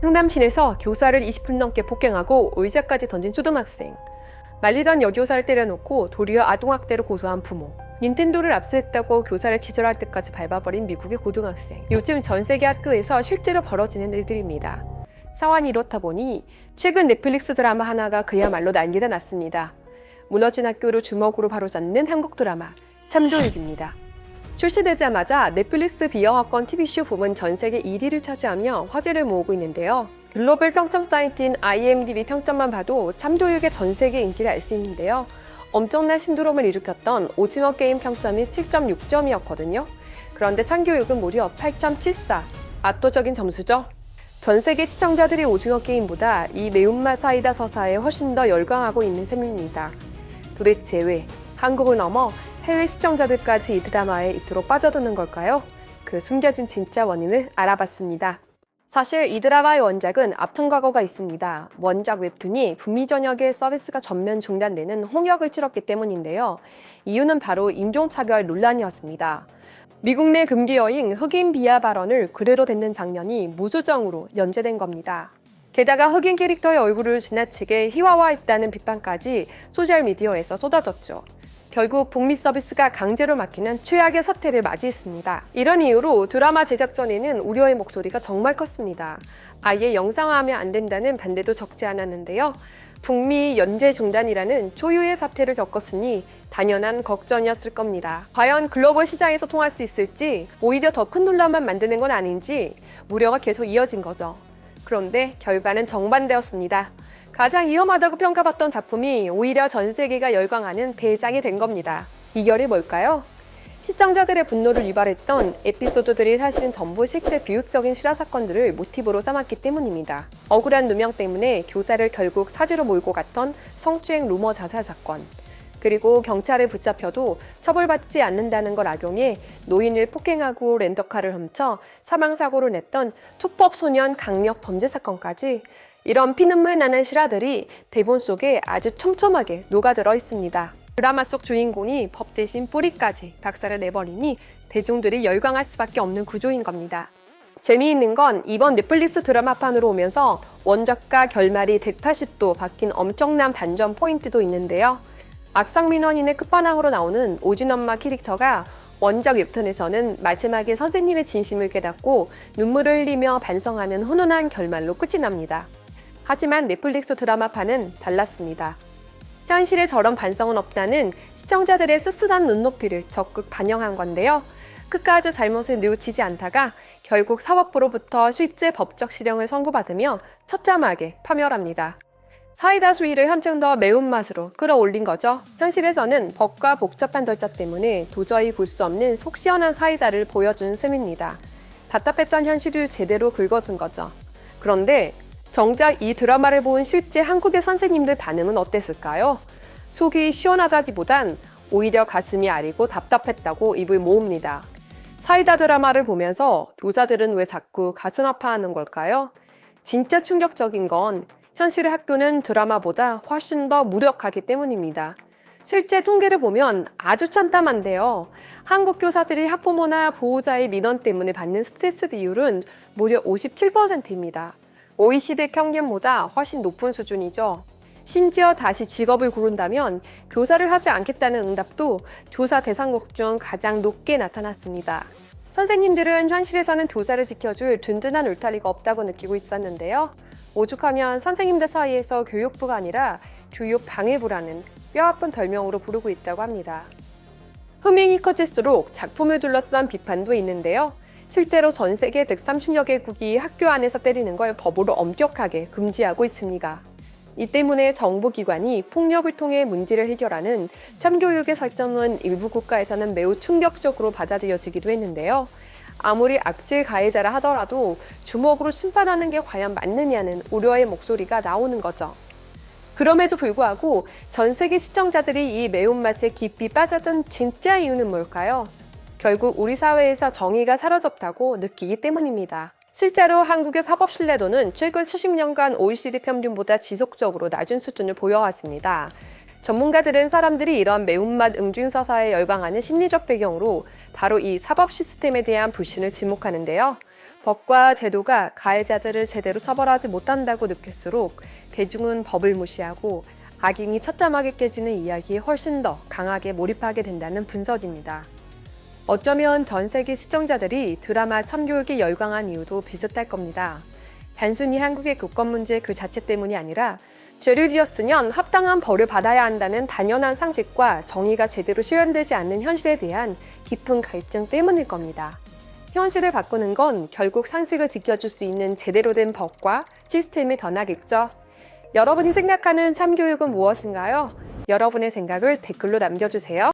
상담실에서 교사를 20분 넘게 폭행하고 의자까지 던진 초등학생, 말리던 여교사를 때려놓고 도리어 아동학대로 고소한 부모, 닌텐도를 압수했다고 교사를 기절할 때까지 밟아버린 미국의 고등학생. 요즘 전 세계 학교에서 실제로 벌어지는 일들입니다. 상황이 이렇다 보니 최근 넷플릭스 드라마 하나가 그야말로 난리가 났습니다. 무너진 학교를 주먹으로 바로잡는 한국 드라마 참교육입니다. 출시되자마자 넷플릭스 비영어권 TV쇼 부문 전 세계 1위를 차지하며 화제를 모으고 있는데요. 글로벌 평점 사이트인 IMDb 평점만 봐도 참교육의 전 세계 인기를 알 수 있는데요. 엄청난 신드롬을 일으켰던 오징어 게임 평점이 7.6점이었거든요. 그런데 참교육은 무려 8.74, 압도적인 점수죠. 전 세계 시청자들이 오징어 게임보다 이 매운맛 사이다 서사에 훨씬 더 열광하고 있는 셈입니다. 도대체 왜 한국을 넘어 해외 시청자들까지 이 드라마에 이토록 빠져드는 걸까요? 그 숨겨진 진짜 원인을 알아봤습니다. 사실 이 드라마의 원작은 아픈 과거가 있습니다. 원작 웹툰이 북미 전역의 서비스가 전면 중단되는 홍역을 치렀기 때문인데요. 이유는 바로 인종차별 논란이었습니다. 미국 내 금기어인 흑인 비하 발언을 그대로 댔는 장면이 무수정으로 연재된 겁니다. 게다가 흑인 캐릭터의 얼굴을 지나치게 희화화했다는 비판까지 소셜미디어에서 쏟아졌죠. 결국 북미 서비스가 강제로 막히는 최악의 사태를 맞이했습니다. 이런 이유로 드라마 제작 전에는 우려의 목소리가 정말 컸습니다. 아예 영상화하면 안 된다는 반대도 적지 않았는데요. 북미 연재 중단이라는 초유의 사태를 겪었으니 당연한 걱정이었을 겁니다. 과연 글로벌 시장에서 통할 수 있을지, 오히려 더 큰 논란만 만드는 건 아닌지 우려가 계속 이어진 거죠. 그런데 결과는 정반대였습니다. 가장 위험하다고 평가받던 작품이 오히려 전 세계가 열광하는 대작이 된 겁니다. 이결이 뭘까요? 시청자들의 분노를 유발했던 에피소드들이 사실은 전부 실제 비극적인 실화 사건들을 모티브로 삼았기 때문입니다. 억울한 누명 때문에 교사를 결국 사지로 몰고 갔던 성추행 루머 자살 사건, 그리고 경찰에 붙잡혀도 처벌받지 않는다는 걸 악용해 노인을 폭행하고 렌터카를 훔쳐 사망사고를 냈던 촉법 소년 강력 범죄 사건까지, 이런 피눈물 나는 실화들이 대본 속에 아주 촘촘하게 녹아들어 있습니다. 드라마 속 주인공이 법 대신 뿌리까지 박살을 내버리니 대중들이 열광할 수밖에 없는 구조인 겁니다. 재미있는 건 이번 넷플릭스 드라마판으로 오면서 원작과 결말이 180도 바뀐 엄청난 반전 포인트도 있는데요. 악성민원인의 끝판왕으로 나오는 오진엄마 캐릭터가 원작 웹툰에서는 마지막에 선생님의 진심을 깨닫고 눈물을 흘리며 반성하는 훈훈한 결말로 끝이 납니다. 하지만 넷플릭스 드라마판은 달랐습니다. 현실에 저런 반성은 없다는 시청자들의 씁쓸한 눈높이를 적극 반영한 건데요. 끝까지 잘못을 뉘우치지 않다가 결국 사법부로부터 실제 법적 실형을 선고받으며 처참하게 파멸합니다. 사이다 수위를 한층 더 매운맛으로 끌어올린 거죠. 현실에서는 법과 복잡한 절차 때문에 도저히 볼 수 없는 속 시원한 사이다를 보여준 셈입니다. 답답했던 현실을 제대로 긁어준 거죠. 그런데 정작 이 드라마를 본 실제 한국의 선생님들 반응은 어땠을까요? 속이 시원하다기보단 오히려 가슴이 아리고 답답했다고 입을 모읍니다. 사이다 드라마를 보면서 교사들은 왜 자꾸 가슴 아파하는 걸까요? 진짜 충격적인 건 현실의 학교는 드라마보다 훨씬 더 무력하기 때문입니다. 실제 통계를 보면 아주 참담한데요. 한국 교사들이 학부모나 보호자의 민원 때문에 받는 스트레스 비율은 무려 57%입니다. OECD 평균보다 훨씬 높은 수준이죠. 심지어 다시 직업을 고른다면 교사를 하지 않겠다는 응답도 조사 대상국 중 가장 높게 나타났습니다. 선생님들은 현실에서는 교사를 지켜줄 든든한 울타리가 없다고 느끼고 있었는데요. 오죽하면 선생님들 사이에서 교육부가 아니라 교육방해부라는 뼈아픈 별명으로 부르고 있다고 합니다. 흥행이 커질수록 작품을 둘러싼 비판도 있는데요. 실제로 전 세계 130여 개국이 학교 안에서 때리는 걸 법으로 엄격하게 금지하고 있습니다. 이 때문에 정부기관이 폭력을 통해 문제를 해결하는 참교육의 설정은 일부 국가에서는 매우 충격적으로 받아들여지기도 했는데요. 아무리 악질 가해자라 하더라도 주먹으로 심판하는 게 과연 맞느냐는 우려의 목소리가 나오는 거죠. 그럼에도 불구하고 전 세계 시청자들이 이 매운맛에 깊이 빠졌던 진짜 이유는 뭘까요? 결국 우리 사회에서 정의가 사라졌다고 느끼기 때문입니다. 실제로 한국의 사법 신뢰도는 최근 수십 년간 OECD 평균보다 지속적으로 낮은 수준을 보여왔습니다. 전문가들은 사람들이 이런 매운맛 응징서사에 열광하는 심리적 배경으로 바로 이 사법 시스템에 대한 불신을 지목하는데요. 법과 제도가 가해자들을 제대로 처벌하지 못한다고 느낄수록 대중은 법을 무시하고 악인이 처참하게 깨지는 이야기에 훨씬 더 강하게 몰입하게 된다는 분석입니다. 어쩌면 전 세계 시청자들이 드라마 참교육에 열광한 이유도 비슷할 겁니다. 단순히 한국의 교권 문제 그 자체 때문이 아니라 죄를 지었으면 합당한 벌을 받아야 한다는 당연한 상식과 정의가 제대로 실현되지 않는 현실에 대한 깊은 갈증 때문일 겁니다. 현실을 바꾸는 건 결국 상식을 지켜줄 수 있는 제대로 된 법과 시스템이 변하겠죠. 여러분이 생각하는 참교육은 무엇인가요? 여러분의 생각을 댓글로 남겨주세요.